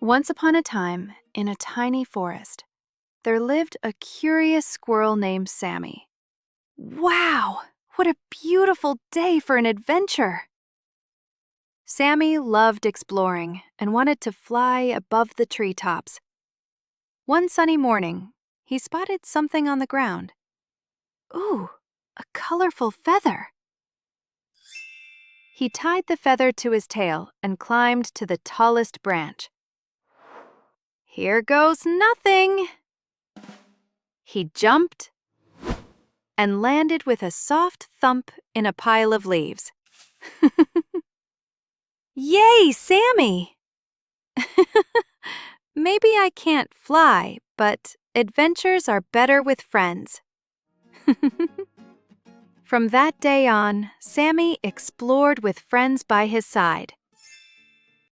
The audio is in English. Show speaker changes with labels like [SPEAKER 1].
[SPEAKER 1] Once upon a time, in a tiny forest, there lived a curious squirrel named Sammy. Wow! What a beautiful day for an adventure! Sammy loved exploring and wanted to fly above the treetops. One sunny morning, he spotted something on the ground. Ooh, a colorful feather! He tied the feather to his tail and climbed to the tallest branch. Here goes nothing! He jumped and landed with a soft thump in a pile of leaves. Yay, Sammy! Maybe I can't fly, but adventures are better with friends. From that day on, Sammy explored with friends by his side.